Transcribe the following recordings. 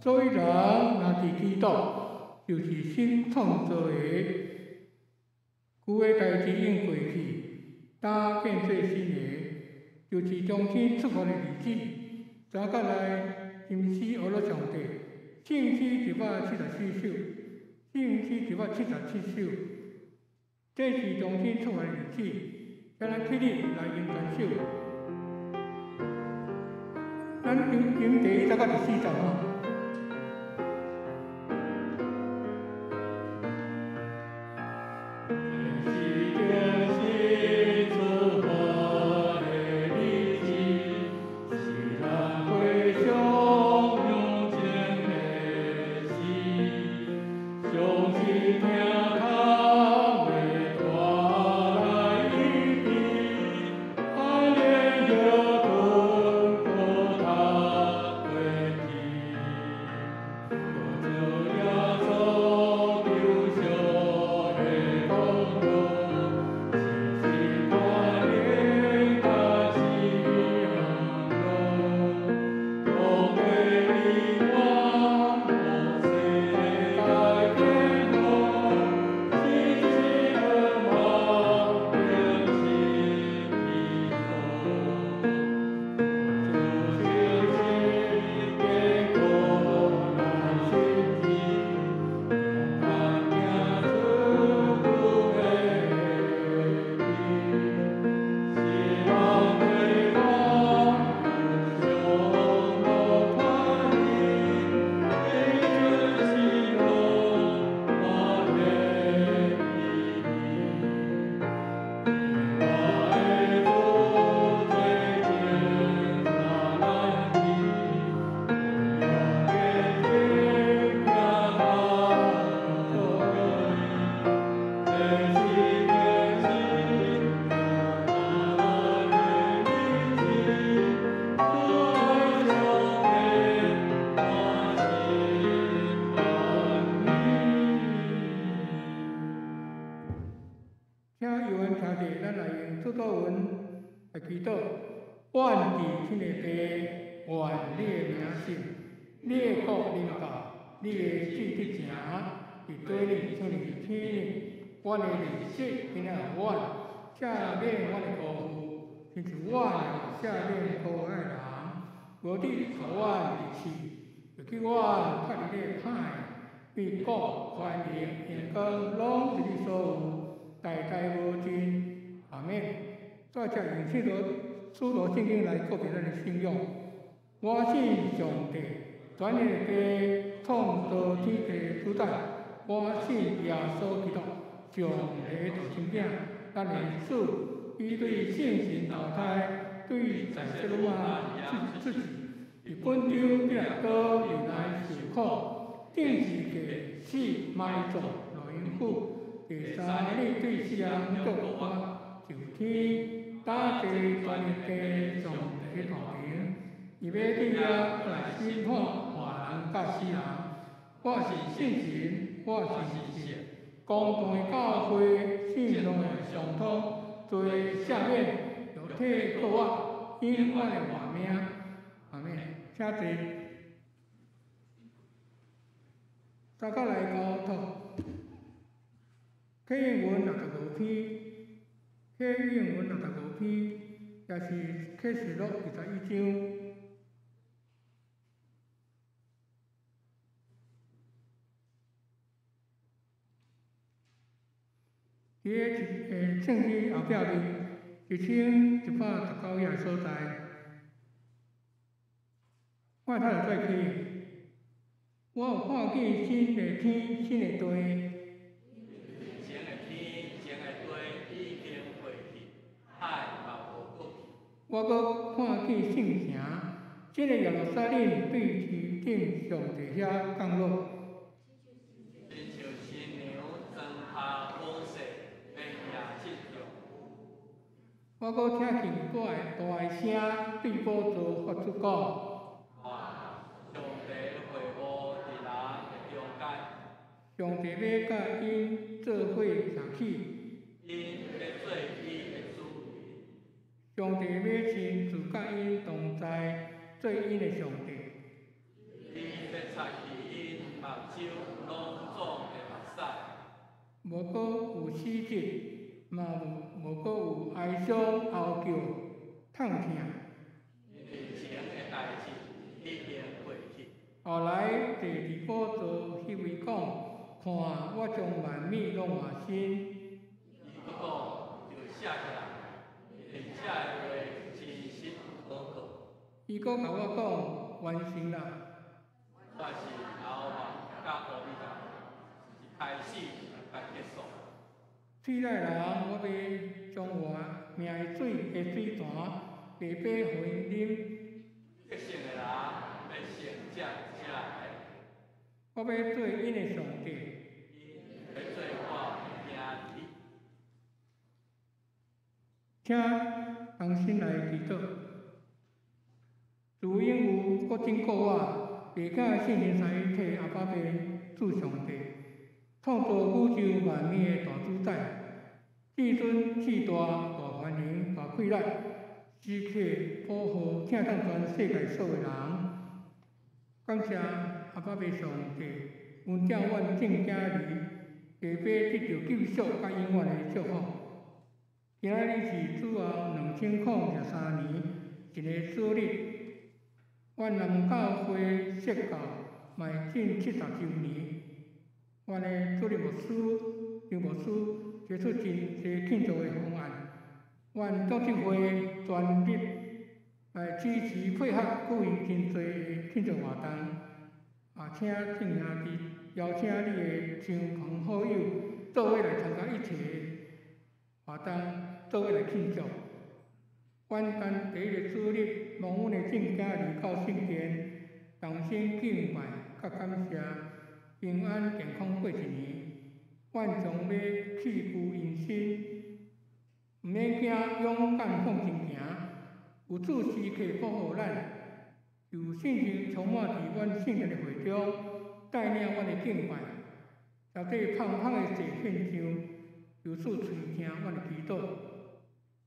做人若伫基督，就是新创造的，旧的代志已经过去，当变做新的，就是重新出发的日子。早甲来今世学了上帝，圣诗174首，圣诗177首，这是重新出发的日子。叫咱起立来吟传首。咱吟第1到第4章吼。愿伫天的地，愿你的名圣，你的国临到，你的旨得成，伫地里像伫天里。阮的日子今仔阮，赦免阮的辜负，亲像阮赦免辜负的人。无你互阮离弃，就叫阮脱离你的歹。必国、权力、荣光，拢是你所有，代代无尽。阿免。再者用使徒圣经来告别咱的信仰。我信上帝，全能的地，创造天地的主宰。我信耶稣基督，上帝大生囝，咱的主，伊对圣神投胎，对在世罗马出世，伫本州必来高又来受苦，定时给死埋葬落阴府，第三日对世人作官，就天。打地全能地上帝大名，伊要对遐来审判活人甲死人。我是圣神，我是神，公堂的教会，信仰的上通，罪赦免，肉体告我，永远的活命。阿免，请坐。大家来交托。启应文65篇。启应文65篇，也是启示录21章。伫圣经后壁面，1119页所在，我头来做启应。我有看见新的天，新的地。我阁看见圣城，这个耶路撒冷对天顶上帝遐降落。我阁听见大声对宝座发出讲：上帝要甲因做伙相起。上帝要亲自甲因同在，做因的上帝。擦去因目睭拢总的目屎。无搁有死疾，嘛无搁有哀伤嚎叫、痛疼。因为前的代志已经过去。后来第二宝座迄位讲，看我将万物拢换新。伊佫讲，就写起来，并且的话真实可靠。伊佫甲我讲，完成啦。我是后望甲奥秘甲，是开始甲结束。水内人，我要将我命的水潭白白互因啉。得胜的人要成这来，我要做因的上帝。要做我的兄弟。请同心来祈祷。主因有国真国我，袂假圣灵三一体阿爸爸主上帝，创造宇宙万物的大主宰，至尊至大大繁荣大快乐，时刻保护正当全世界所有人。感谢阿爸爸上帝，恩典阮正家儿，白白得到救赎甲永远的祝福。今仔日是主后2023年一个主日。阮南教会设教迈进70周年，阮的主任牧师、张牧师提出真侪庆祝的方案，阮组织会全力来支持配合举行真侪的庆祝活动，请正兄弟邀请你的亲朋好友做伙来参加一切活动，做伙来庆祝。阮等第一个主日，望阮的正家儿到圣殿，同心敬拜，甲感谢，平安健康过一年。阮将要去赴因心，毋免惊，勇敢向前行。有主时刻保护咱，有信心充满伫阮圣殿的会中，带领阮的敬拜，绝对胖胖的祭献上，有主垂听阮的祈祷。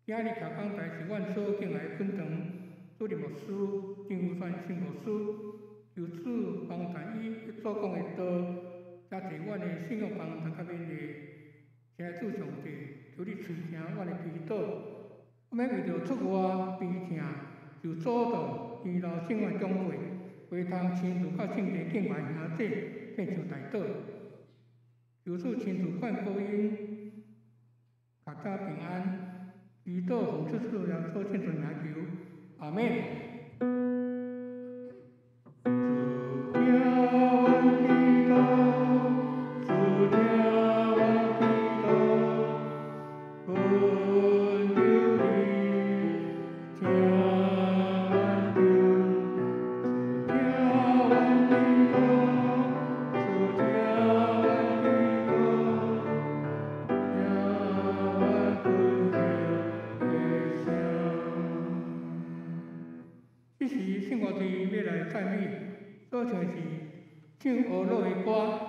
今日开讲台是阮所敬爱的本堂主任牧师张宇川新牧师，由主帮助伊所讲的道，加侪阮的信仰帮助较勉励。请主上帝，求你垂听阮的祈祷，我免为着出外悲痛，就阻挡天老生活将会，会通亲自到圣地敬拜兄弟，献上大祷。求主亲自眷顾因，阖家平安。祈祷奉主耶稣基督名求，阿门。这时圣乐队要来赞美，所唱是唱俄罗的歌。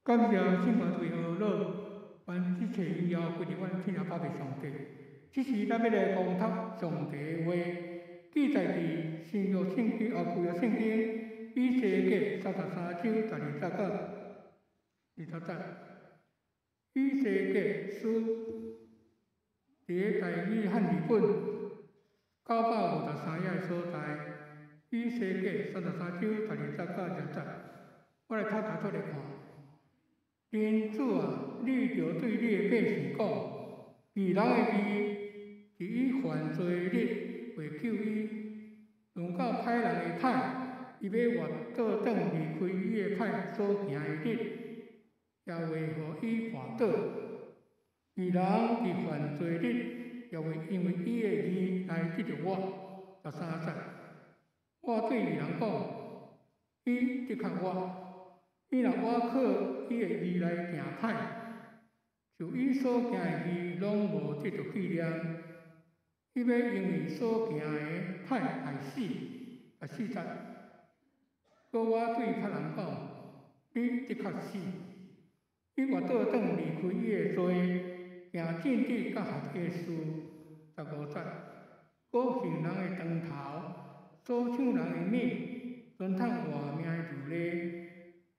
感谢信佛最和乐，凡一切以后，归伫阮天下宝贝上帝。这是咱要来公读上帝话，记载伫新约圣经旧约圣经以西结33章12节到20节。以西结书伫个台语汉语本953页所在，以西结33章12节到20节。我来读出来看。天主啊，你着对你的百姓讲，义人的义，伫伊犯罪日会救伊；轮到歹人的歹，伊要活倒转离开伊的歹所行的日，也会互伊绊倒。义人伫犯罪日，也会因为伊的义来得着我。13节，我对义人讲，伊的确我。伊若我靠伊的义来行歹，就伊所行的义拢无得着纪念。伊要因为所行的歹来死，14节。搁我对歹人讲，你的确死。伊活倒转离开伊的罪，行正直甲合理的事。15节。搁行人的长头，所抢人的命，存趁活命的如例。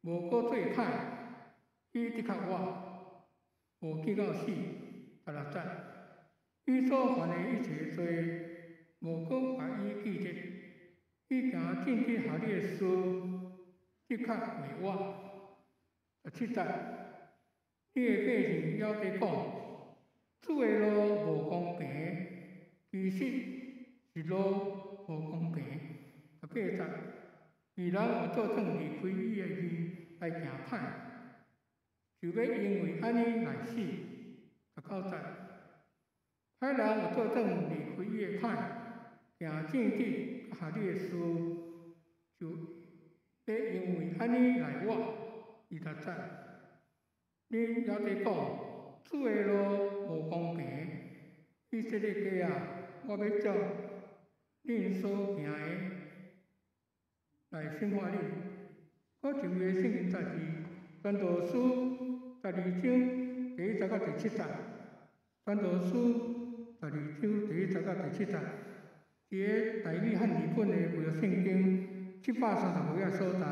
无过做歹，伊的确我，无记到死。16节，伊所犯的一切罪，无过把伊记得。伊行正直合理的事，的确为我。17节，你的百姓还在讲，主的路无公平，其实是路无公平。18节，义人活倒转离开伊的义来行歹，就要因为安尼来死。19节，歹人活倒转离开伊的歹，行正直合理的事，就要因为安尼来活。20节，恁还在讲主的路无公平，以色列家啊，我要照恁所行的来审判你。我就业圣经12，传道书12章第1节到第7节，传道书12章第1节到第7节，伫个台语汉语本的旧约圣经735页所在，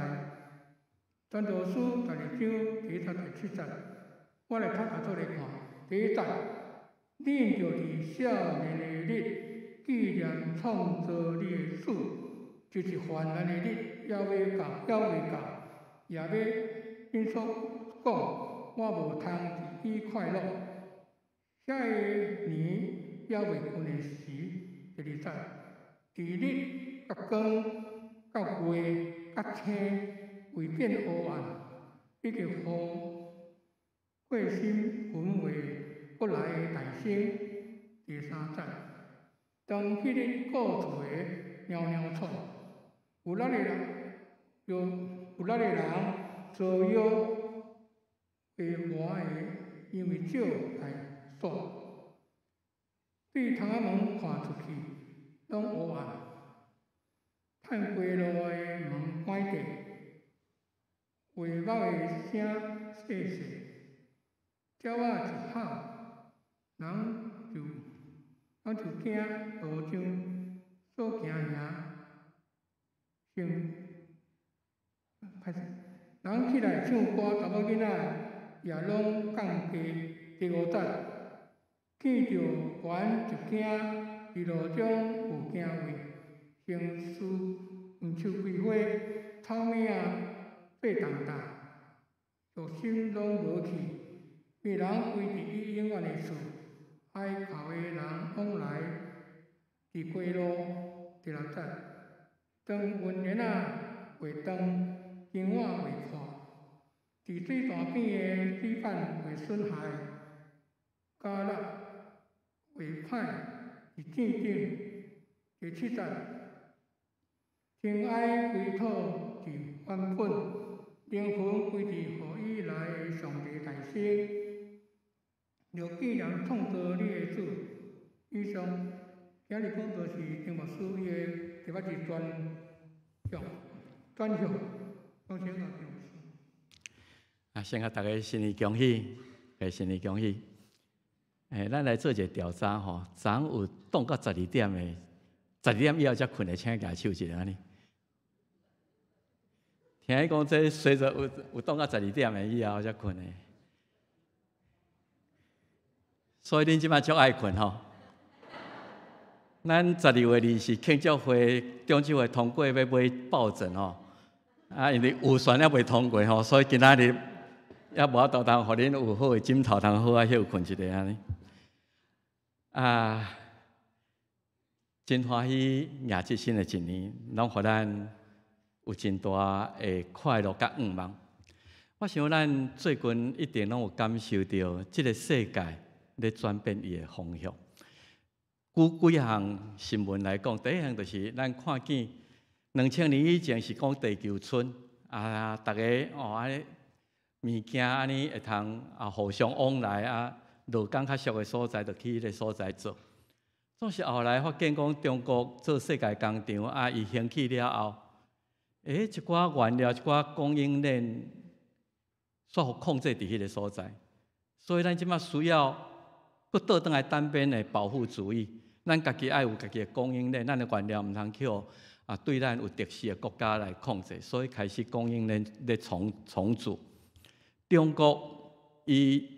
传道书12章第1节第7节，我来读出来看。第1节，恁着伫少年的日纪念创造你的主，就是患难的日，还未到。也要因所讲，我无通伫伊快乐。下个年也未近的时，第2节，伫日、甲光、甲月、甲星为变黑暗，以及互过心焚化过来的大星。第3节，当迄日过厝的袅袅吵，有力的人作妖会活的，因为少来煞。对窗仔门看出去，拢黑暗。趁过路的门关闭，话某的声细细，鸟仔一喊，人就惊路上所行人起来唱歌，查某囡仔也拢降价。第5节，见着悬就惊，伫路中有惊畏，行事黄树开花，草命做重担，就心拢无去。别人规伫伊永远的厝，海口的人往来伫街路。第6节，当云帘会长。金碗未破，伫水潭边的水板会损害，加热会歹，伫井顶。第7节，尘埃归土伫原本，灵魂归伫互伊来的上帝大生，着纪念创造你的主。以上今日讲道是丁牧师伊的第8日转向。先甲大家新年恭喜，新年恭喜！咱来做一个调查吼，昨有动到12点的，12点以后才困的，请举手一下安尼。听伊讲，这随着有动到12点的以后才困的，所以恁即摆足爱困吼。咱12月2是庆祝会，中秋会通过要买抱枕吼，因为预算还未通过吼，所以今仔日也无法度通，互恁有好的枕头，通好啊休困一下安尼。真欢喜迎接新的一年，拢互咱有真大的快乐甲愿望。我想咱最近一定拢有感受到，即个世界咧转变伊的方向。几项新闻来讲，第一项就是咱看见2000年以前是讲地球村大家安尼物件安尼会通互相往来落工较俗的所在，就去迄个所在做。总是后来发现讲中国做世界工厂伊兴起了后，一寡原料、一寡供应链煞互控制伫迄个所在，所以咱即马需要佫倒转来单边的保护主义。咱家己爱有家己的供应链，咱的原料毋通去对咱有特殊的国家来控制，所以开始供应链咧重组。中国伊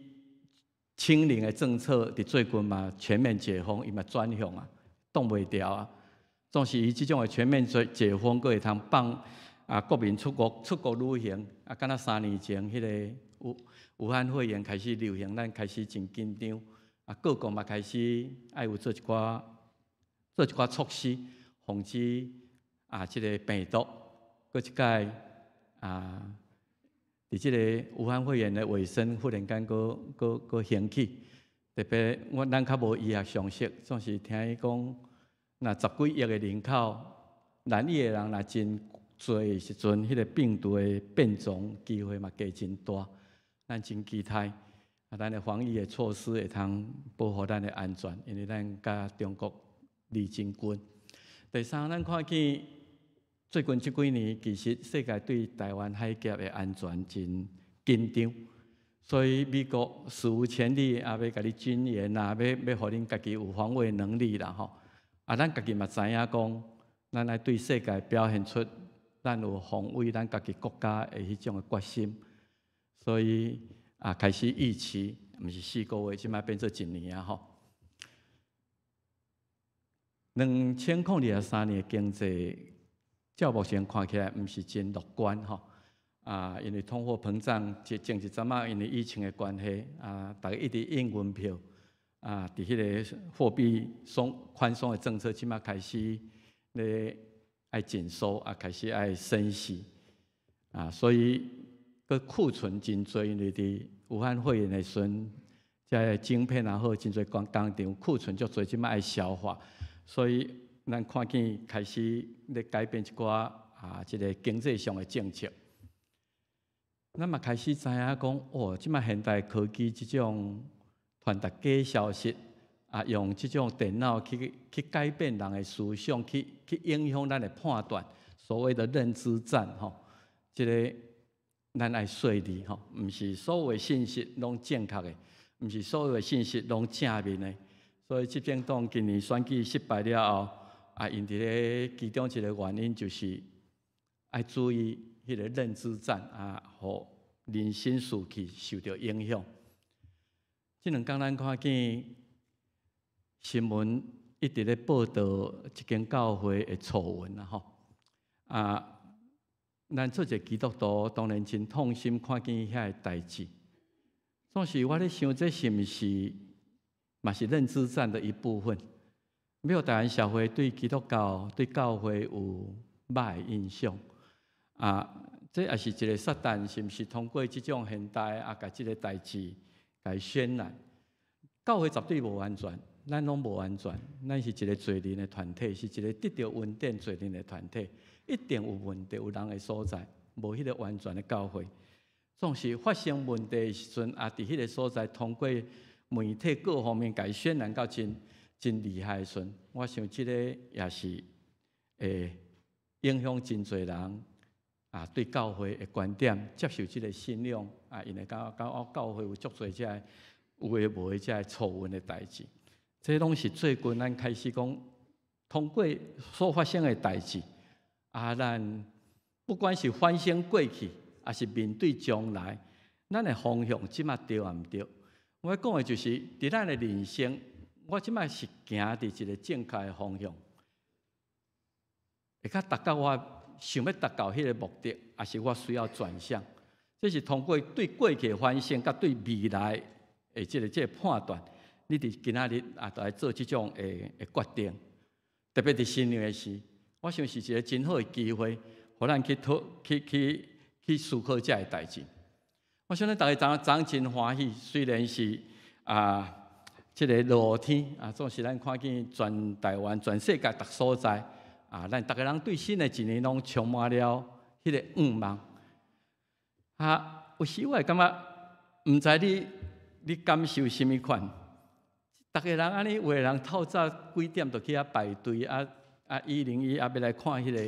清零的政策伫最近嘛全面解封，伊嘛转向挡袂牢总是伊即种的全面解封，佫会通放国民出国旅行敢若3年前迄个武汉肺炎开始流行，咱开始真紧张各国嘛开始爱有做一寡措施，防止即个病毒佫一届伫即个武汉肺炎的卫生忽然间佫兴起，特别咱较无医学常识，总是听伊讲，若10几亿的人口，染疫的人若真多的时阵，迄个病毒的变种机会嘛加真大，咱真期待咱的防疫的措施会通保护咱的安全，因为咱甲中国离真近。第三，咱看见最近这几年，其实世界对台湾海峡的安全真紧张，所以美国史无前例要甲你军演要互恁家己有防卫能力啦吼。咱家己嘛知影讲，咱来对世界表现出咱有防卫咱家己国家的迄种的决心，所以开始预期，毋是4个月，即摆变做1年吼。2023年的经济，照目前看起来毋是真乐观吼。因为通货膨胀，前一阵因为疫情的关系，大家一直印银票，伫迄个货币宽松的政策，即摆开始咧爱紧缩，开始爱升息，所以个库存真多，因为伫武汉肺炎的时阵，遮晶片好，真侪工厂库存足多，即摆爱消化。所以，咱看见开始咧改变一寡即个经济上的政策。咱嘛开始知影讲，即摆现代科技即种传达假消息，用即种电脑去改变人的思想，去影响咱的判断，所谓的认知战吼，即个咱爱细腻吼，毋是所有的信息拢正确的，毋是所有的信息拢正面的。所以，执政党今年选举失败了后，因伫咧其中一个原因就是爱注意迄个认知战互人心士气受到影响。即2天咱看见新闻一直咧报道一间教会的丑闻吼，咱做一个基督徒，当然真痛心看见遐个代志。总是我咧想，这是毋是？嘛是认知战的一部分，没有台湾社会对基督教、对教会有歹的印象这也是一个撒旦是毋是通过这种现代甲这个代志来渲染？教会绝对无完全，咱拢无完全，咱是一个罪人的团体，是一个得到恩典罪人的团体，一定有问题、有人的所在，无迄个完全的教会。总是发生问题的时阵伫迄个所在通过媒体各方面甲伊渲染到真厉害的时阵，我想即个也是会影响真侪人对教会的观点，接受即个信仰因为教会有足侪遮有诶无诶遮错误的代志，这拢是最近咱开始讲，通过所发生的代志，咱不管是反省过去，还是面对将来，咱的方向即马对啊毋对？我讲的就是伫咱的人生，我即马是行伫一个正确的方向，会较达到我想要达到迄个目的，还是我需要转向？这是通过对过去的反省，甲对未来的即个判断，你伫今仔日就来做即种的决定。特别伫新年的时，我想是一个真好的机会，互咱去思考这个代志。我相信大家昨真欢喜，虽然是即个落天总是咱看见全台湾、全世界各所在咱逐个人对新的一年拢充满了迄个愿望。有时我会感觉，毋知你感受什么款？逐个人安尼，有个人透早几点就去排队101要来看迄个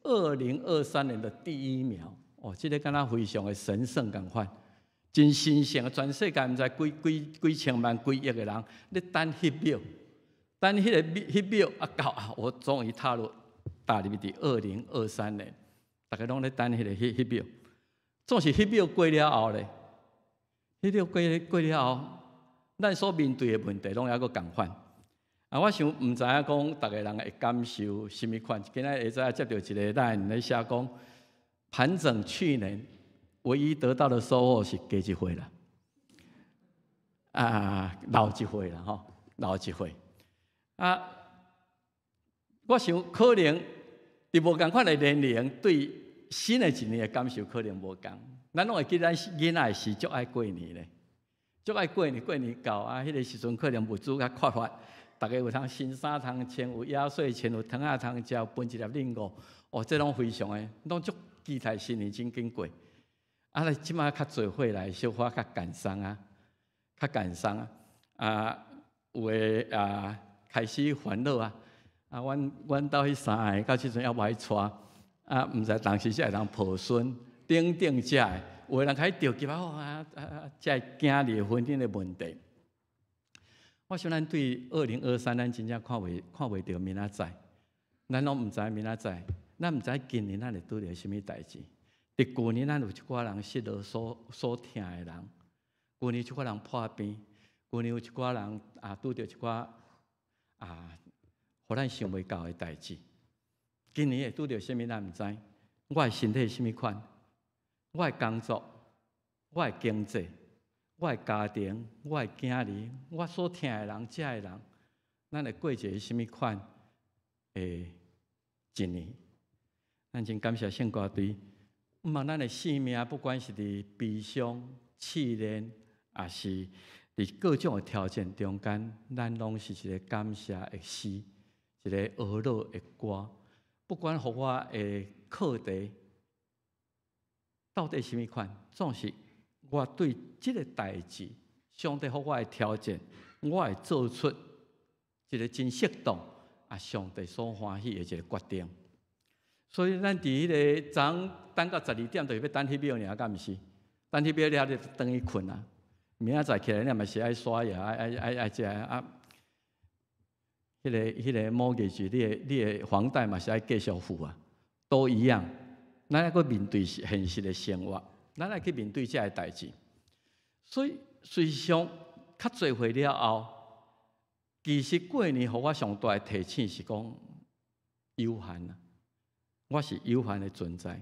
2023年的第1秒。这个敢若非常的神圣共款，真神圣！全世界毋知几千万、几亿个人咧等迄秒，等迄秒到我终于踏入伫2023年，大家拢咧等迄秒。总是迄秒过了后咧，迄秒过了后，咱所面对的问题拢还佫共款。我想毋知影讲，大家人会感受什么款？今仔下早接到一个单咧写讲，盘整去年唯一得到的收获是加一岁啦，老一岁啦吼，老一岁。我想可能伫无共款的年龄对。新的一年的感受可能无共，咱拢会记咱囡仔时足爱过年咧，足爱过年到迄个时阵可能物资较缺乏，大家有通新衫通穿，有压岁钱，有糖通食，分一粒零五，这拢非常的，拢足期待新年真紧过。即摆较做伙来小可较感伤有诶开始烦恼阮兜迄3个到即阵还无爱娶。毋知当时才会当抱孙，等遮的，有个人开始着急才会惊离婚姻的问题。我想咱对2023，咱真正看袂到明仔载，咱拢毋知明仔载，咱毋知今年咱会拄着什么代志。伫旧年咱有一寡人失落所疼的人，旧年一寡人破病，旧年有一寡人拄着一寡互咱想袂到的代志。今年会拄着什么咱毋知，我的身体什么款，我的工作，我的经济，我的家庭，我的囝儿，我所疼的人，遮的人，咱会过一个什么款的一年？咱真感谢圣歌队，毋望咱的性命，不管是伫悲伤、试炼，还是伫各种的条件中间，咱拢是一个感谢的诗，一个俄乐的歌。不管互我的课题到底什么款，总是我对这个代志，上帝互我的条件，我会做出一个真适当上帝所欢喜的一个决定。所以咱伫迄个昨等到12点，就是要等迄秒尔，敢毋是？等迄秒了，就等去困啊。明仔载起来，你嘛是爱刷牙，爱食迄个某个是你的房贷嘛是爱继续付都一样。咱还阁面对现实的生活，咱来去面对这个代志。所以实际上较做回了后，其实过年互我上大的提醒是讲有限我是有限的存在。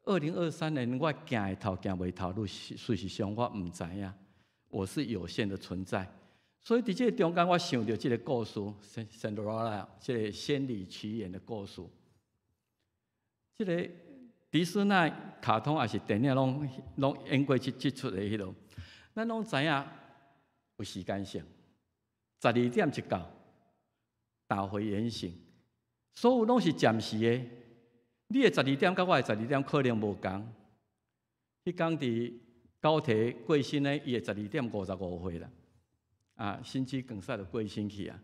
2023年我行会头行袂头，事实上我毋知影，我是有限的存在。所以伫这个中间，我想到这个故事，圣罗拉这个仙履奇缘的故事。这个迪士尼卡通还是电影，拢演过这出的迄落。咱拢知影有时间性，12点一到，大会演行，所有拢是暂时的。你的12点，甲我的12点可能无同。迄天伫高铁过身呢，伊的12点55岁啦。甚至更早就过身去啊！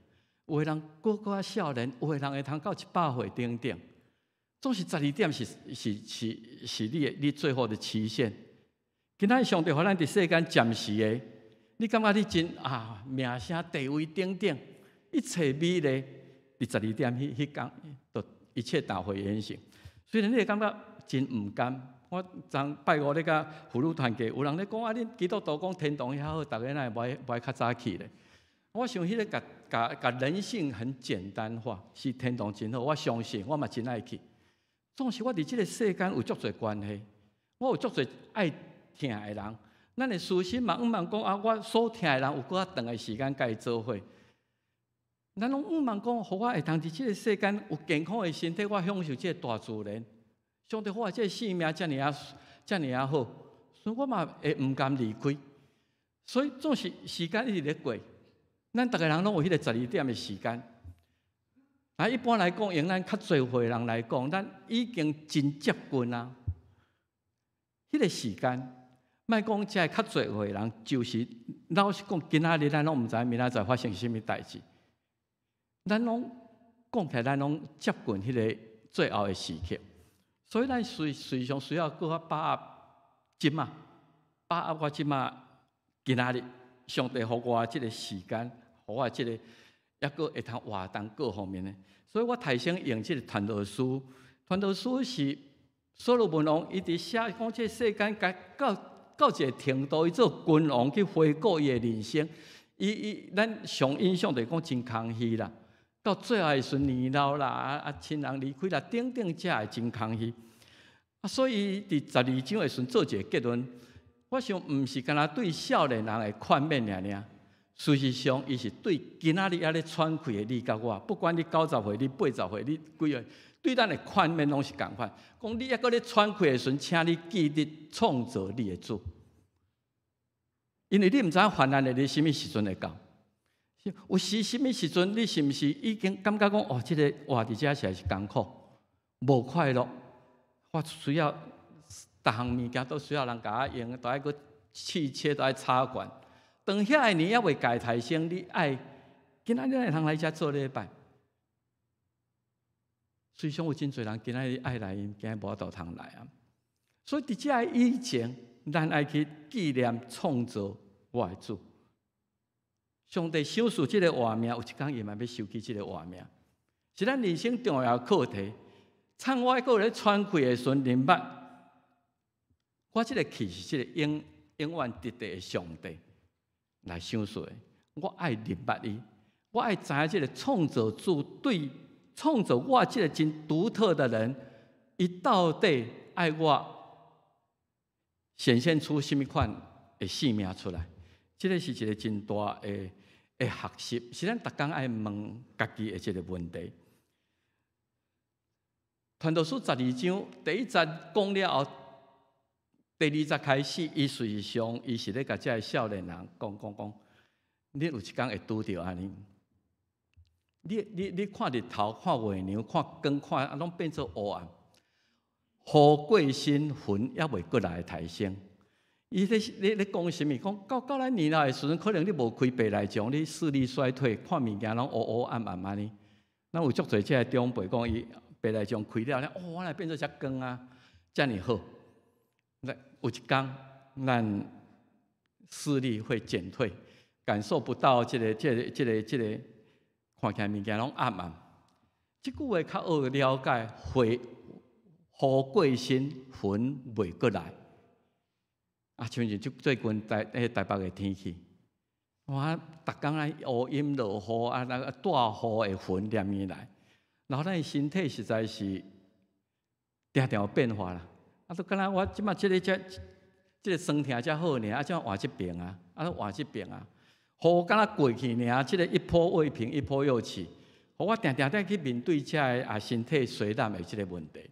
有个人个个少年，有个人会通到100岁等等。总是12点是你最后的期限。今仔上帝互咱伫世间暂时的，你感觉你真名声地位等等，一切美丽，伫12点迄天，就一切大会完成。虽然你会感觉真毋甘，我昨拜五咧甲妇女团契，有人咧讲恁基督徒讲天堂遐好，逐个哪会无爱较早去咧？我想迄个甲人性很简单化，是天堂真好，我相信，我嘛真爱去。总是我伫即个世间有足侪关系，我有足侪爱疼的人，咱的私心嘛，毋茫讲我所疼的人有搁较长的时间甲伊做伙。咱拢毋茫讲，互我会通伫即个世间有健康的身体，我享受即个大自然。上帝互我即个性命遮尔好，所以我嘛会毋甘离开。所以总是时间一直咧过，咱逐个人拢有迄个12点的时间。一般来讲，用咱较侪岁人来讲，咱已经真接近啊。迄个时间，莫讲遮较侪岁人，就是老实讲，今仔日咱拢毋知明仔载发生什么代志。咱拢讲起来，咱拢接近迄个最后的时刻，所以咱随上需要搁把握即马，把握我即马今仔日，上帝互我即个时间，互我即个抑搁会通活动各方面的。所以我提醒用即个传道书，传道书是所罗门王伊伫写讲，即个世间到一个程度，伊做君王去回顾伊的人生，咱上印象就是讲真空虚啦。到最后的时阵，年老啦，亲人离开啦，等等，才会真空虚。所以伫12章的时阵做一个结论，我想毋是干那对少年人的劝勉尔。事实上，伊是对今仔日还咧喘气的你甲我，不管你90岁、你80岁、你几岁，对咱的劝勉拢是共款。讲你还搁咧喘气的时阵，请你记得创造你的主，因为你毋知影患难的你什么时阵会到。有时什么时阵，你是毋是已经感觉讲这个活伫遮实在是艰苦、无快乐？我需要逐项物件都需要人甲我用，都爱搁汽车都爱插管。当遐个年还未家提升，你爱今仔日会通来遮做礼拜。虽然有真侪人今仔日爱来，今仔无法度通来啊。所以伫遮以前，咱爱去纪念创造我的主。上帝赏赐即个活命，有一天伊嘛要收起即个活命，是咱人生重要的课题。趁我还咧喘气的时阵，明白我即个气是即个永远直直的上帝来赏赐的。我爱明白伊，我爱知影即个创造主对创造我即个真独特的人，伊到底爱我显现出什么款的性命出来？这个是一个真大的学习，是咱逐工爱问家己的这个问题。传道书12章第1节讲了后，第2节开始，伊事实上伊是咧甲这个少年人讲，你有一天会拄着安尼。你看日头，看月亮，看光，看拢变做黑暗。雨过身，云也未过来抬升。伊咧讲什么？讲到咱年老的时阵，可能你无开白内障，你视力衰退，看物件拢黑暗暗安尼。咱有足侪这长辈讲，伊白内障开了，我来变做遮光啊，遮尔好。那有一天，咱视力会减退，感受不到这个，看起来物件拢暗暗。即句话较好了解，雨过身，云未过来。像是最近台北的天气，我逐工啊乌阴落雨那个大雨的云连绵来，然后咱的身体实在是定定有变化啦。都敢若我即马即个酸痛才好呢，怎换即边啊？换即边啊？雨敢若过去呢，即个一波未平一波又起，我定去面对这个身体衰烂的即个问题。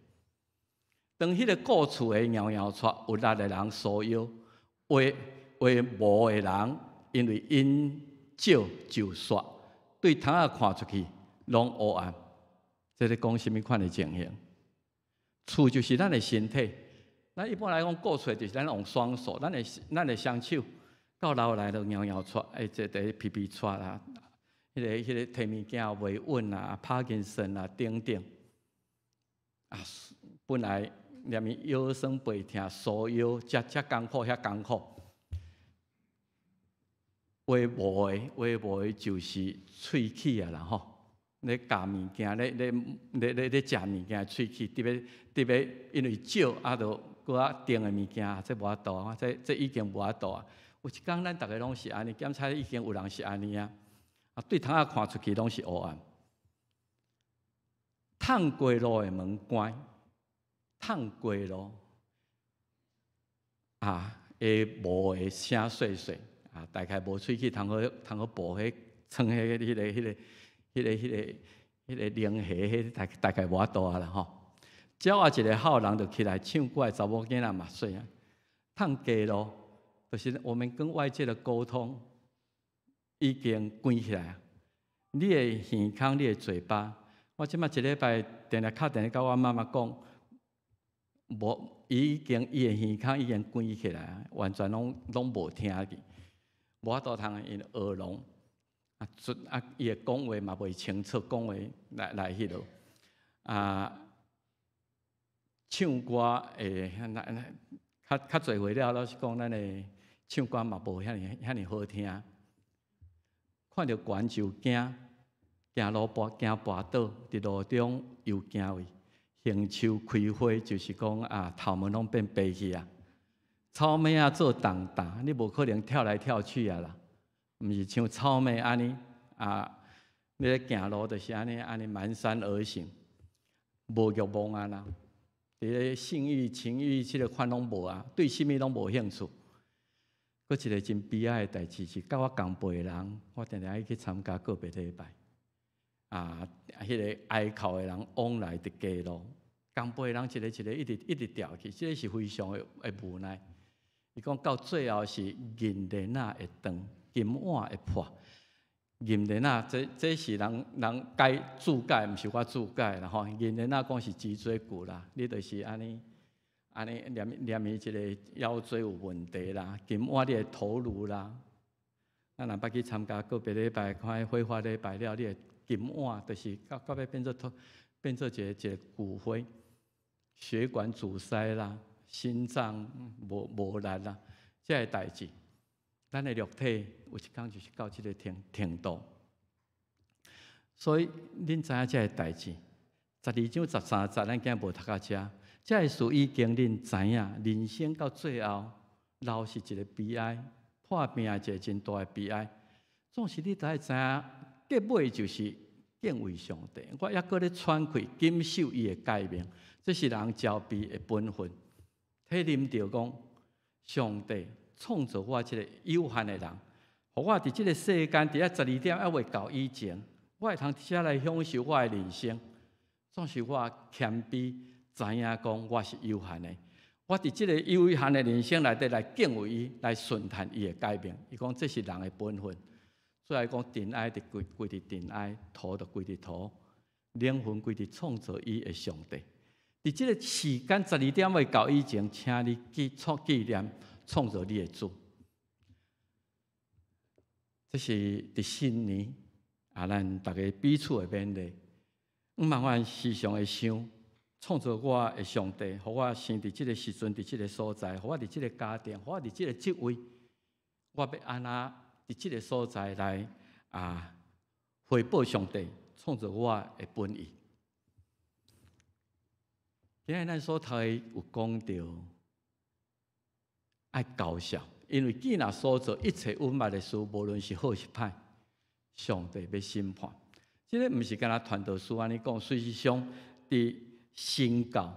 当迄个故厝的摇摇带，有力的人所有。为无的人，因为因少就煞，对窗仔看出去拢黑暗。这咧讲什么款的情形？厝就是咱的身体，咱一般来讲，过出就是咱用双手，咱的双手到老来就摇摇带，这皮皮带啦，迄个摕物件维稳啊、帕金森啊等等。本来念伊腰酸背痛、疏腰，遮艰苦遐艰苦。话无的，就是喙齿啊啦吼。咧夹物件，咧食物件，喙齿特别，因为少啊，就搁啊甜的物件，这无法度啊，这已经无法度啊。有一天，咱逐个拢是安尼，检查已经有人是安尼啊。啊，对窗仔看出去拢是黑暗。趟过路的门关，趟过路啊，无的声碎碎啊，大概无喙齿通好补迄穿迄个灵鞋，大概无法度啊啦吼。只要一个好人就起来唱歌的查某囡仔嘛水啊，趟街路就是我们跟外界的沟通已经关起来啊。你的耳孔，你的嘴巴。我即摆一礼拜定定敲电话甲我妈妈讲，无伊的耳孔已经关起来啊，完全拢无听去，无法度通因耳聋啊，伊的讲话嘛袂清楚，讲话来迄落啊，唱歌较侪回了，老实讲，咱的唱歌嘛无遐尼好听，看到悬就惊。行路行跋倒，伫路中又惊畏，杏树开花，就是讲啊，头毛拢变白去啊。草莓啊做重担，你无可能跳来跳去啊啦。毋是像草莓安尼啊，你咧行路就是安尼蹒跚而行，无欲望啊啦。伫咧性欲、情欲即个款拢无啊，对啥物拢无兴趣。佫一个真悲哀的代志是，甲我同辈的人，我定定爱去参加个别礼拜。啊，迄个哀哭的人往来伫街路，同辈人一个一直调去，这个是非常的无奈。伊讲到最后是银链仔会断，金碗会破。银链仔这是人该注解，毋是我注解啦吼。银链仔讲是脊椎骨啦，你就是安尼念伊一个腰椎有问题啦，金碗你的头颅啦。咱若捌去参加个别礼拜，看火化礼拜了，你的金碗就是到尾变做一个骨灰，血管阻塞啦，心脏无力啦，这个代志，咱的肉体有一天就是到这个程度。所以恁知影这个代志，12章13节咱今日无读到这，这个事已经恁知影，人生到最后，老是一个悲哀，破病也一个真大的悲哀。总是你知影。结尾就是敬畏上帝，我还搁咧喘气，坚守伊的诫命，这是人招庇的本分。体认着讲，上帝创造我这个有限的人，互我伫这个世间，伫遐12点还未到以前，我会通伫遮来享受我的人生。总是我谦卑，知影讲我是有限的。我伫这个有限的人生内底来敬畏伊，来顺探伊的诫命。伊讲这是人的本分。所以讲，尘埃就归伫尘埃，土就归伫土，灵魂归伫创造伊的上帝。伫这个时间12点未到以前，请你纪念创造你的主。这是伫新年啊，咱大家彼此的勉励。万万时常会想，创造我的上帝，互我生伫这个时阵，伫这个所在，互我伫这个家庭，互我伫这个职位，我要安怎？伫这个所在来回报上帝创造我的本意。今日咱所读的有讲到爱高效，因为既然所做一切稳妥的事，无论是好是歹，上帝要审判。这个毋是干那传道书安尼讲，事实上伫宣教，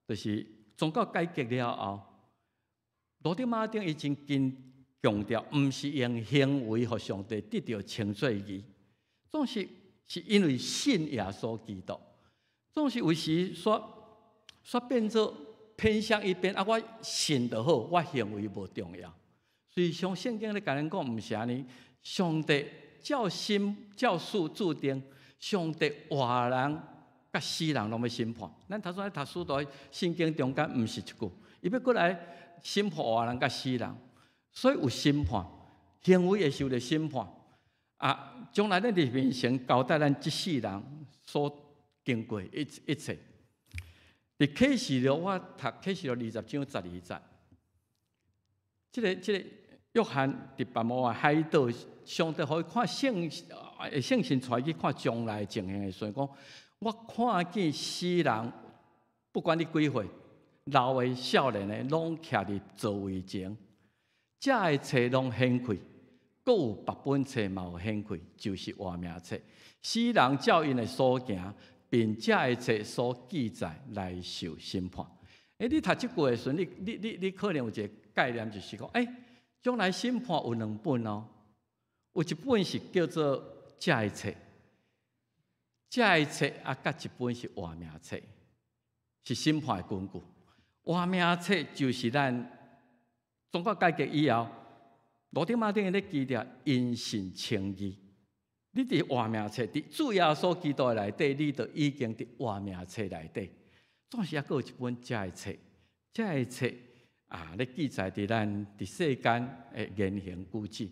就是宗教改革了后，罗德马丁已经强调，毋是用行为互上帝得到称罪义，总是因为信耶稣基督，总是有时说变做偏向一边啊！我信就好，我行为无重要。所以像圣经咧甲咱讲，毋是安尼，上帝照心照事注定，上帝活人甲死人拢要审判。咱头先咧读书台圣经中间毋是一句，伊要过来审判活人甲死人。所以有审判，行为会受到审判啊！将来咱伫面前交代咱即世人所经过一切。伫启示录，我读启示录20章12节，这个约翰伫拔摩海岛，上帝可以看圣神出去看将来情形的时候，讲我看见世人，不管你几岁，老的、少年的，拢徛伫座位前，这个册拢掀开，阁有别本册嘛有掀开，就是活命册。世人照因的所行，并这个册所记载来受审判。你读这句的时候，你可能有一个概念，就是讲，将来审判有2本哦，有一本是叫做这个册，这个册啊，甲一本是活命册，是审判的根据。活命册就是咱中国改革以后，罗丁马丁咧记着因信称义。你伫活命册，伫主耶稣基督内底，你就已经伫活命册内底。总是还有一本这个册，这个册啊，咧记载伫咱伫世间的言行举止。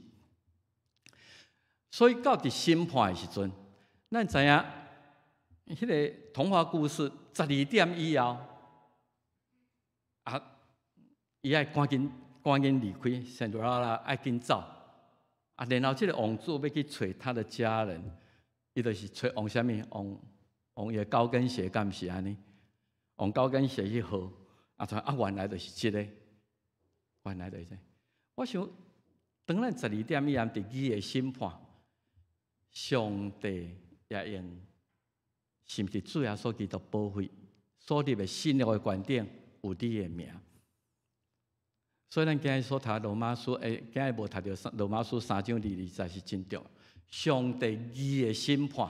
所以到伫审判的时阵，咱知影迄个童话故事12点以后，伊爱赶紧离开，圣多拉爱紧走。然后这个王子要去找他的家人，伊就是找王什么？王伊的高跟鞋，敢毋是安尼？王高跟鞋去号，原来就是这个，原来就是这个。我想，当咱12点以后伫伊的审判，上帝也用，是毋是主耶稣基督保护所立的新约的观点有你的名？所以咱今日所读罗马书，今日无读到罗马书3章2:20是真重要。上帝义的审判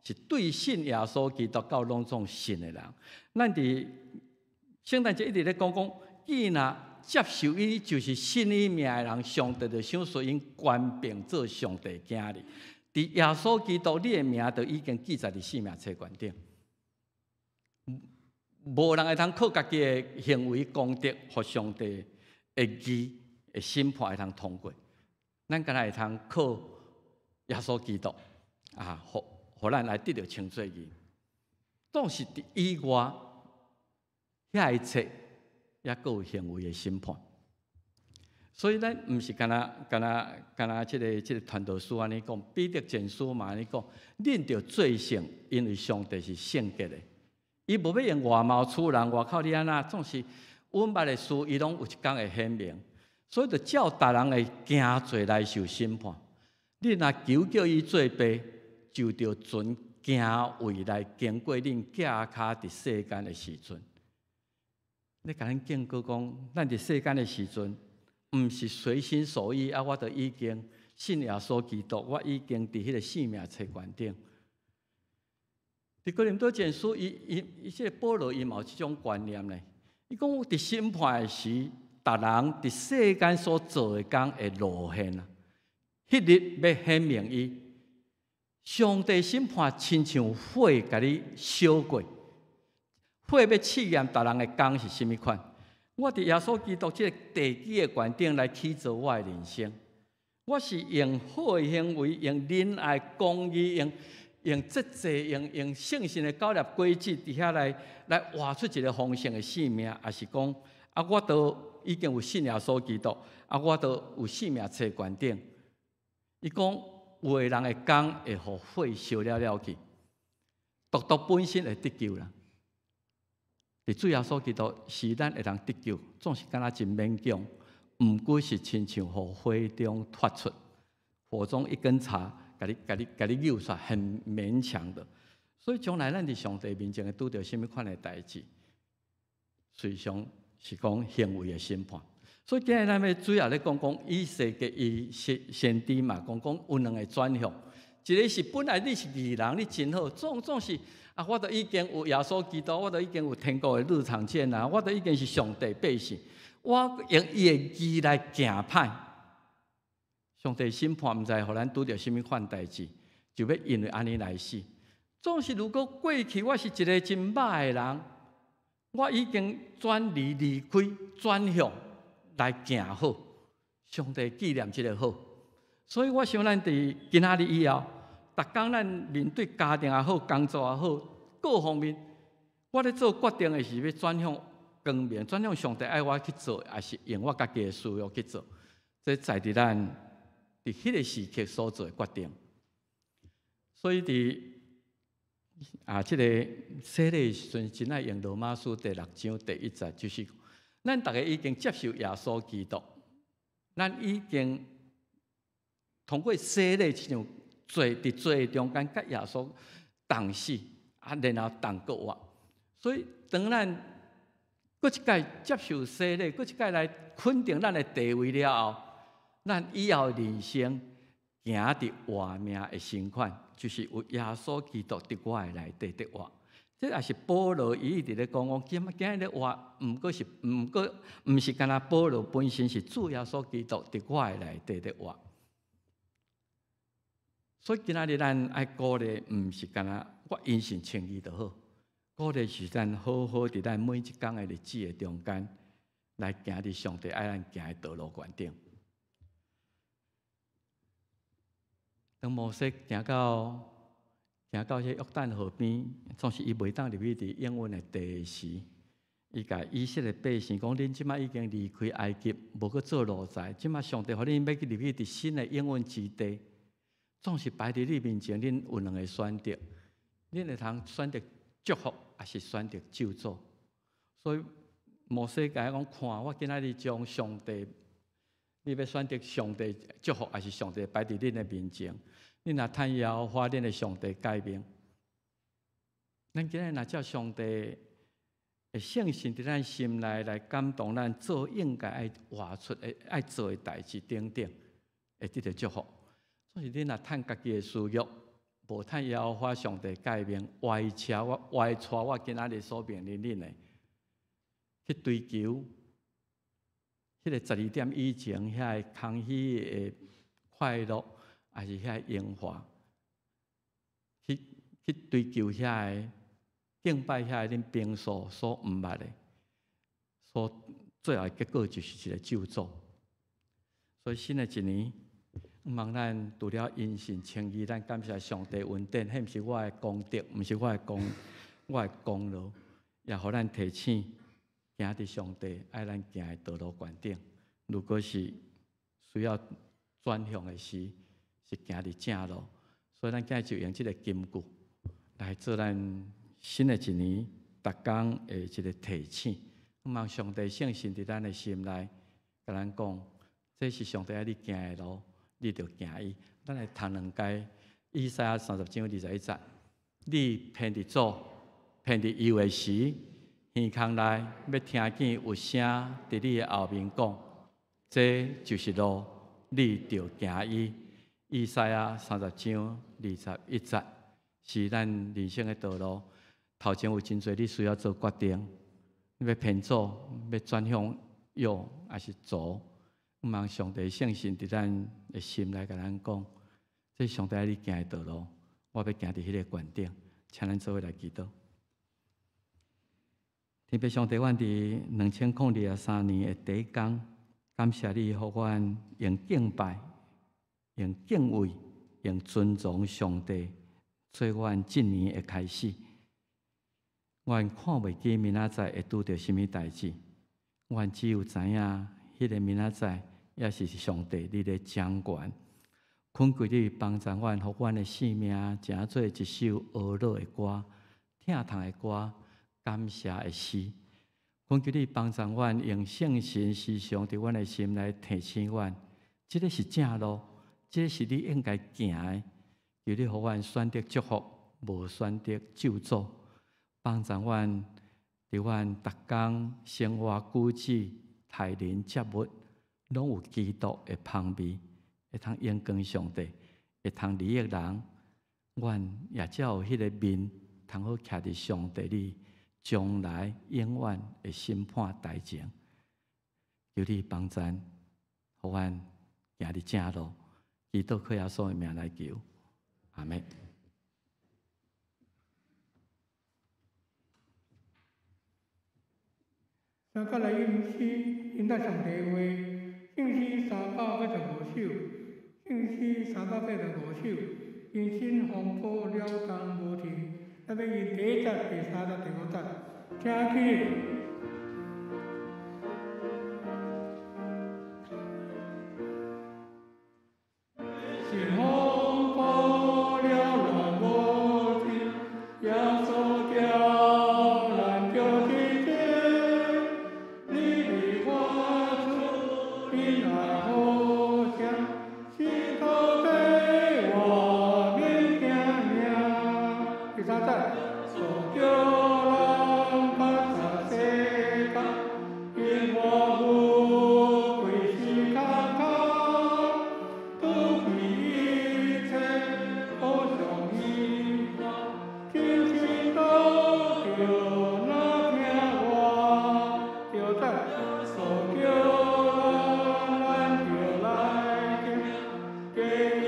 是对信耶稣基督到拢总信的人。咱伫圣诞节一直咧讲，伊若接受伊就是信伊名的人，上帝就想说因官并做上帝囝儿。伫耶稣基督你的名就已经记载伫生命册观顶。无人会通靠家己的行为功德，互上帝的义的审判会通通过，咱敢若会通靠耶稣基督互咱来得到称罪义。总是伫以外，遐一切也阁有行为的审判。所以咱毋是敢若即个传道书安尼讲，彼得前书嘛安尼讲，恁着罪性，因为上帝是圣洁的，伊无要用外貌处人，外口你安那，总是阮捌的事，伊拢有一天会显明。所以就照逐人的行罪来受审判。你若求叫伊做白，就着存行为来经过恁脚骹伫世间的时阵。你甲咱警告讲，咱伫世间的时阵，毋是随心所欲我就已经信耶稣基督，我已经伫迄个生命册观顶。伫哥林多前书，伊即个保罗伊嘛有即种观念咧。伊讲伫审判的时，逐人伫世间所做的工会露现啊。迄日要显明伊，上帝审判亲像火甲你烧过，火要试验逐人的工是甚物款。我伫耶稣基督即个地基的观顶来起造我的人生，我是用好的行为，用仁爱、公义，用节制，用圣神的教立规矩，伫遐来活出一个丰盛的生命，也是讲我都已经有信耶稣基督，我都有生命册观顶。伊讲有的人的工会互火烧了去，独本身会得救啦。伫主耶稣基督是咱会通得救，总是敢若真勉强，毋过是亲像互火中脱出，火中一根柴，甲你诱煞，很勉强的。所以将来咱伫上帝面前会拄着甚物款的代志，随常是讲行为的审判。所以今日咱要主要咧讲以西结伊先知嘛，讲有两个转向，一个是本来你是义人，你真好，总是我都已经有耶稣基督，我都已经有天国的入场券啊，我都已经是上帝百姓，我用伊的义来行歹。上帝审判毋知互咱拄着甚物款代志，就要因为安尼来死。总是如果过去我是一个真歹的人，我已经离开转向来行好，上帝纪念这个好。所以我想咱伫今仔日以后，逐工咱面对家庭也好，工作也好，各方面，我咧做决定的是要转向光明，转向上帝爱我去做，还是用我家己的需要去做？这在伫咱伫迄个时刻所做的决定。所以即个洗礼时阵，真爱用罗马书第6章第1节，就是咱大家已经接受耶稣基督，咱已经通过洗礼这种伫罪中间，甲耶稣同死，然后同过活。所以当咱搁一届接受洗礼，搁一届来肯定咱的地位了后，咱以后人生行伫活命的身款，就是有耶稣基督伫我的内底伫活。这也是保罗伊一直咧讲，我今日咧活，毋是干那保罗本身，是主耶稣基督伫我的内底伫活。所以今仔日咱爱鼓励，毋是干那我因信称义就好，鼓励是咱好好伫咱每一天的日子的中间，来行伫上帝爱咱行的道路原顶。当摩西行到迄约旦河边，总是伊袂当入去伫应允的地时，伊甲以色列百姓讲：恁即摆已经离开埃及，无去做奴才，即摆上帝互恁要去入去伫新的应允之地，总是摆伫你面前，恁有2个选择，恁会通选择祝福，还是选择咒诅？所以摩西甲伊讲：看，我今仔日将上帝，你要选择上帝祝福，还是上帝摆伫恁的面前？恁若趁耶和华恁的上帝改变，咱今日若照上帝的圣心伫咱心内来感动咱，做应该爱活出的爱做的代志，等等，会得到祝福。所以恁若趁家己的私欲，无趁耶和华上帝改变，歪带我今仔日所命令恁的，去追求迄个12点以前遐个空虚的快乐。还是遐荣华，去追求遐个敬拜遐个恁平素所毋捌的，最后的结果就是一个咒诅。所以新的一年，望咱除了因信称义，咱感谢上帝恩典，迄毋是我的功德，毋是我的功劳，也互咱提醒，行伫上帝爱咱行的道路原顶。如果是需要转向的时，是行伫正路，所以咱今日就用这个金句来做咱新的一年逐工的一个提醒。望上帝圣心伫咱的心内，甲咱讲，这是上帝爱你行的路，你着行伊。咱来读2解，以赛亚30章21节：你偏伫左，偏伫右的时，耳孔内要听见有声伫你的后面讲，这就是路，你着行伊。以赛亚30章21节，是咱人生的道路。头前有真侪你需要做决定，你要偏左，要转向右，还是左？望上帝圣心伫咱的心内，甲咱讲，这上帝爱你行的道路，我要行伫迄个原顶。请咱做伙来祈祷。天父上帝，阮伫2023年的第一天，感谢你，互阮用敬拜。用敬畏、用尊重上帝，做阮今年的开始。阮看袂见明仔载会拄着什么代志，阮只有知影，迄个明仔载也是上帝你咧掌权。恳求你帮助阮，互阮的性命成做一首懊恼的歌、疼痛的歌、感谢的诗。恳求你帮助阮，用圣神时常伫阮的心内提醒阮，这个是正路。这是你应该行的，求你互阮选择祝福，无选择咒诅，帮助阮伫阮逐工生活举止、待人接物，拢有基督的香味，会通荣光上帝，会通利益人。阮也才有迄个面，通好徛伫上帝你将来永远的审判台前。求你帮助，互阮行伫正路。祈祷靠耶稣的名来求，阿门。三角来应诗，应答上帝话，应诗385首，应诗385首，因心风波了当无停，咱要以第1节、第3节、第5节，请起。是风破了乱无情，也锁掉咱着天天。你发出你爱呼声，心头对我明听命。第3节，锁掉咱拍擦世界，因我富贵是坎坷，都比一切好像伊花，轻轻都着那听话。第2节，锁叫咱着来行，给伊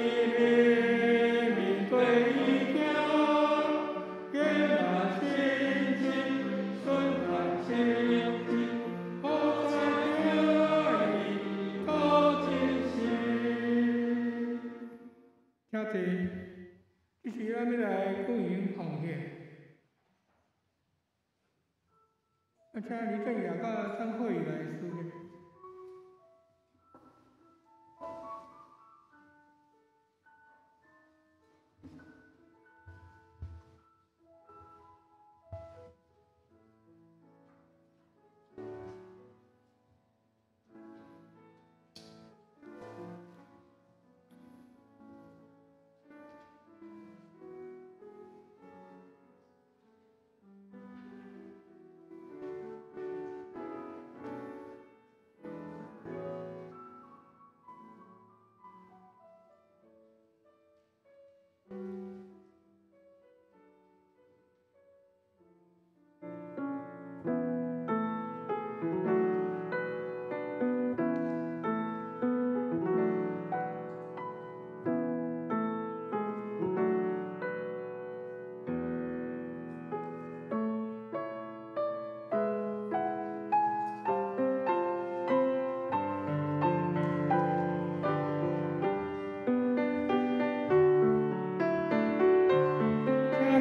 面对伊行，给咱心情顺咱心情，好在听伊到真心。请坐，这是咱要来举行奉献。请李正也甲张慧来书记。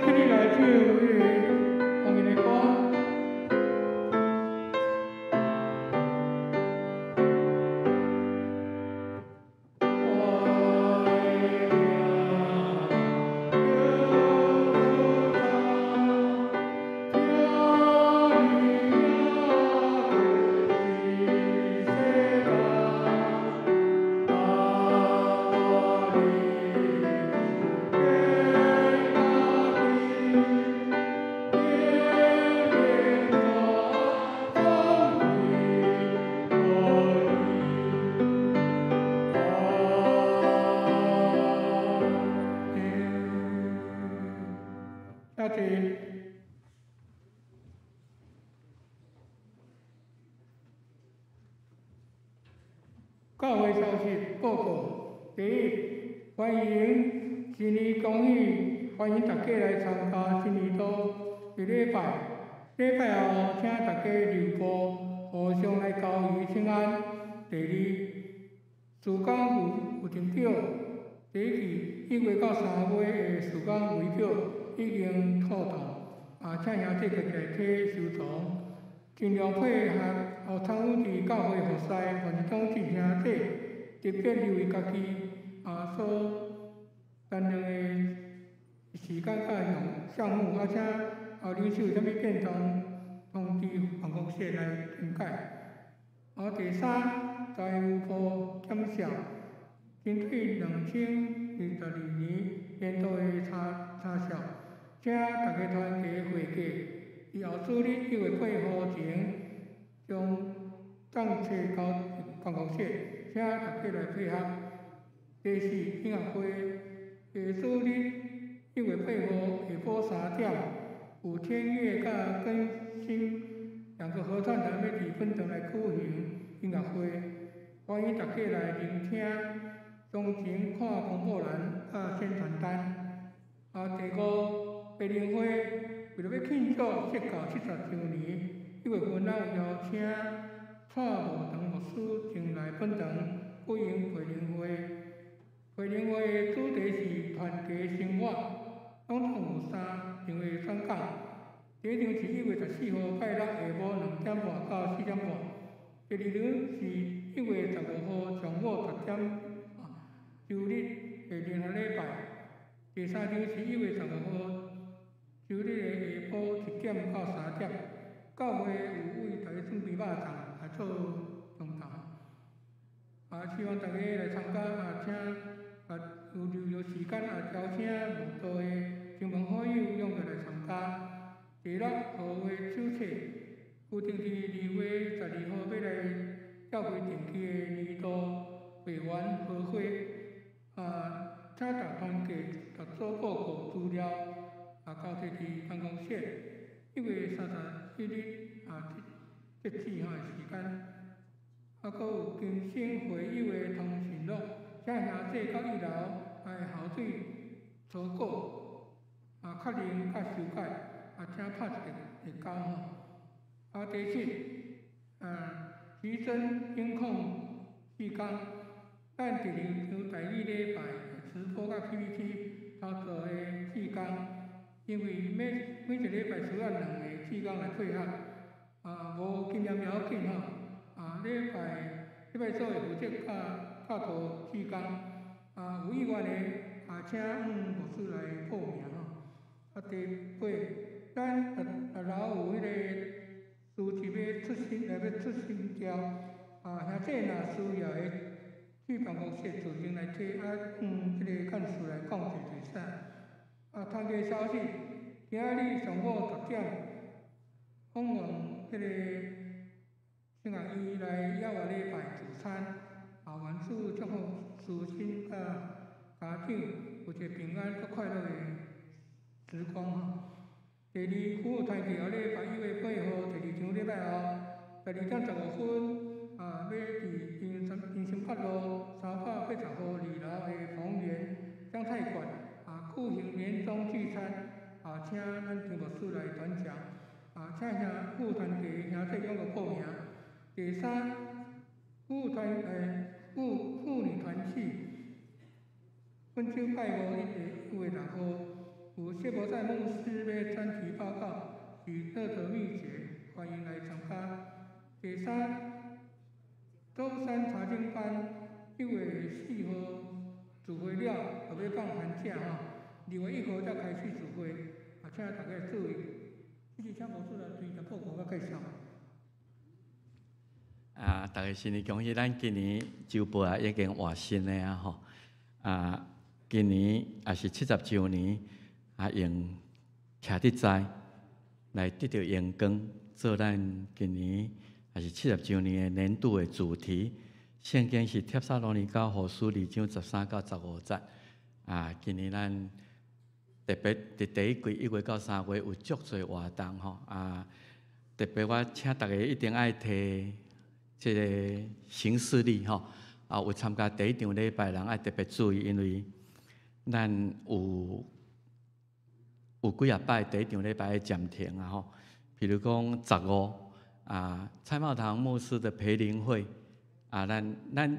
请你来唱奉献的歌。下题。教会消息报告：第一，欢迎新年恭喜，欢迎大家来参加新年度的礼拜。礼拜后，请大家留步，互相来交易请安。第二，时间有程表。第一期1月到3月的时间为表已经套动，请兄弟家己来替收藏，尽量配合后参与伫教会服侍传统进兄弟，特别留意家己所担任的时间甲项目，请领袖有啥物变动，通知办公室来更改。第三，财务部检视。针对2022年年度的查销，请大家团结会计，以后处理1月8号前将账册交办公室，请大家来配合。第四，音乐会下主日1月8号下晡3点，有天乐甲更新2个合唱团要伫本堂来举行音乐会，欢迎大家来聆听。详情看公布栏甲宣传单。第五，白灵会为了要庆祝设教70周年，1月份有邀请蔡无堂牧师前来本堂举行白灵会。白灵会的主题是团结生活。总共有3场的选讲。第一场是1月14号拜六下午2点半到4点半，第二场是1月15号上午10点周日的联合礼拜，第三场是1月15号周日的下晡1点到3点。教会有为大家准备肉粽来做中昼，希望大家来参加，请有留有时间邀请无多的亲朋好友踊跃来参加。第6号月首册，固定是2月12号要来教会定期的年度会员合会，请大团结合作报告资料，交摕伫办公室。1月31日截止的时间，还佫有更新会友的通讯录，请兄弟到1楼校水草稿，确认甲修改，请拍一个交吼。第7，提升音控技工，咱第2场台语礼拜直播甲 PPT 操作的技工，因为每一个礼拜需要2个技工来配合，无经验也要紧吼。礼拜做的负责教导技工，有意愿的请牧师来报名吼。第8，咱6楼有迄个书籍要出新条，兄弟若需要的去办公室自行来摕，迄个干事来讲者就使。团结消息，今日上午10点，访问迄个圣爱医来邀我礼拜自餐，愿主祝福私心家长有一个平安佮快乐的时光吼。第2，服务团契后礼拜1月8号，第2场礼拜后，12点15分，要伫平心北路380号2楼的房园姜菜馆，举行年终聚餐，请咱张牧师来传讲，请服务团契兄弟踊跃报名。第3，妇女团契，本周拜5日1月6号，有谢伯赛牧师要专题报告与乐得秘诀，欢迎来参加。第3，周3查经班1月4号聚会了，就要放寒假2月1号才开始聚会，请大家注意。请牧师来推个报告甲介绍。大家新年恭喜！咱今年周报已经换新的吼。今年也是70周年，用徛伫在来得到阳光，做咱今年也是70周年的年度的主题。圣经是帖撒罗尼迦后书2章13到15节。今年咱特别伫第1季1月到3月有足侪活动吼。特别我请大家一定爱摕这个行事历吼，有参加第1场礼拜人爱特别注意，因为咱有几摆第1场礼拜的暂停吼。譬如讲15，蔡茂堂牧师的培灵会，咱1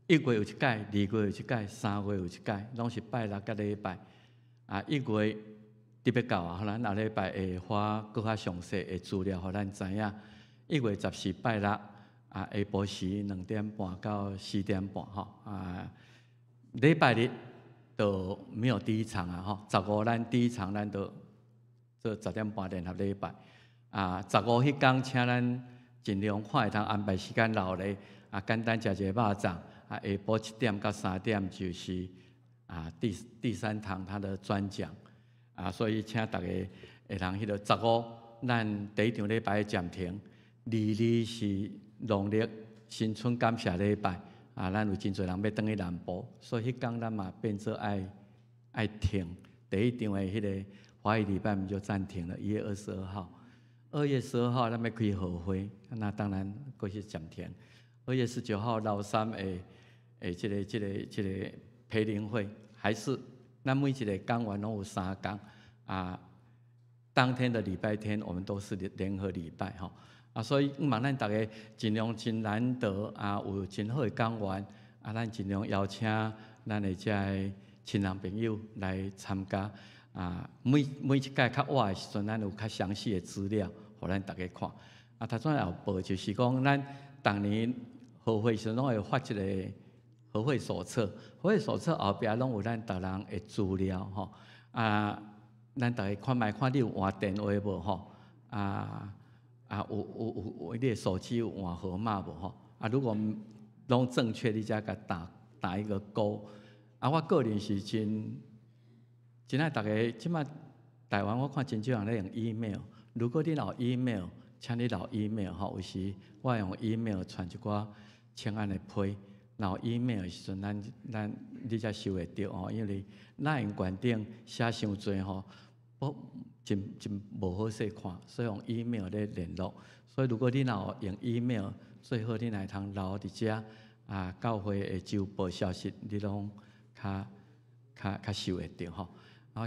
月有一届，2月有一届，3月有一届，拢是拜6甲礼拜。1月特别到互咱下礼拜会花搁较详细的资料，互咱知影。1月14拜6。下晡时2点半到4点半吼，礼拜日就没有第1场吼。15咱第1场咱就做10点半联合礼拜。15迄天请咱尽量看会通安排时间留咧，简单食一个肉粽。下晡7点到3点就是第3堂他的专讲。所以请大家会通迄个15咱第1场礼拜暂停，22是农历新春感谢礼拜，咱有真侪人要转去南部，所以迄天咱嘛变做爱停。第1场的迄个华语礼拜，我们就暂停了。1月22号，2月12号咱要开合会，那当然搁是暂停。2月19号老三这个培灵会，还是咱每一个讲完拢有3讲当天的礼拜天，我们都是联合礼拜吼。所以望咱大家尽量真难得有真好的讲员咱尽量邀请咱的这亲人朋友来参加每一届较晚的时阵，咱有较详细的资料，互咱大家看。头先也有报，就是讲咱逐年合会时拢会发一个合会手册，合会手册后壁拢有咱逐人的资料吼。咱大家看卖看你有换电话无吼？有你的手机有换号码无吼？如果拢正确，你才甲打一个勾。我个人是真爱大家即摆台湾，我看真少人咧用 email。如果你有 email， 请你留 email 吼。有时我用 email 传一寡请安的批，然后 email 的时阵，你才收会到吼。因为咱用馆顶写伤济吼，真无好势看，所以用 email 咧联络。所以如果你有用 email， 最好你来通留伫遮教会的周报消息，你拢较收会到吼。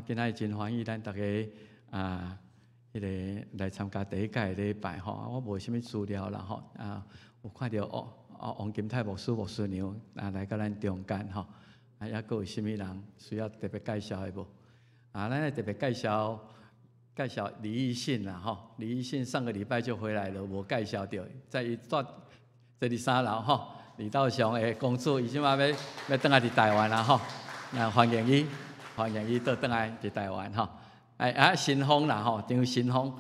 今仔真欢喜，咱大家迄个来参加第一届礼拜吼。我无啥物资料啦吼，有看到王金泰牧师娘来到咱中间吼，抑佫有啥物人需要特别介绍的无？咱来特别介绍李义信啦吼。李义信上个礼拜就回来了，无介绍到，在伊住这里3楼吼。李道雄的公主，伊即马要倒来伫台湾啦吼，欢迎伊倒来伫台湾吼。新丰啦吼，张新丰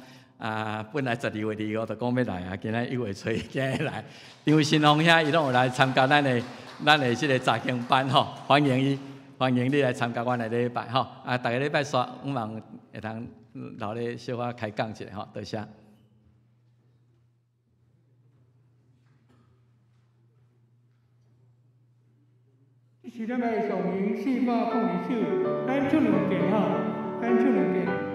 本来12月2号就讲要来今仔1月初今日来。张新丰遐伊拢有来参加咱的即个查经班吼，欢迎你来参加阮的礼拜吼。逐个礼拜煞毋忙会通留咧小可开讲一下吼，多谢。是咱来上明4把凤梨手，咱出2件吼，咱出2件。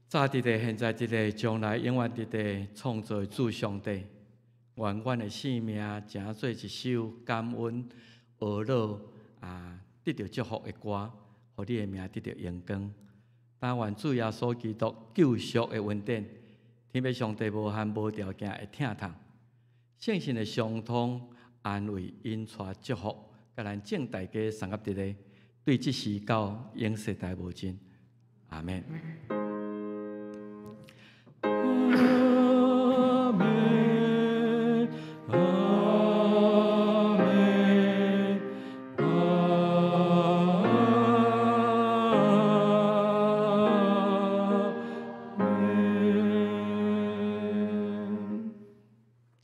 早伫个，现在伫个，将来永远伫个，创造主上帝，愿阮的性命成做一首感恩、懊恼得到祝福的歌，互你的名得到荣光。但愿主耶稣基督救赎的恩典，天父上帝无限无条件的疼痛，圣神的相通、安慰、引带、祝福，甲咱正大家送入伫个，对即时到永世代无尽。阿门。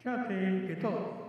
家庭结束。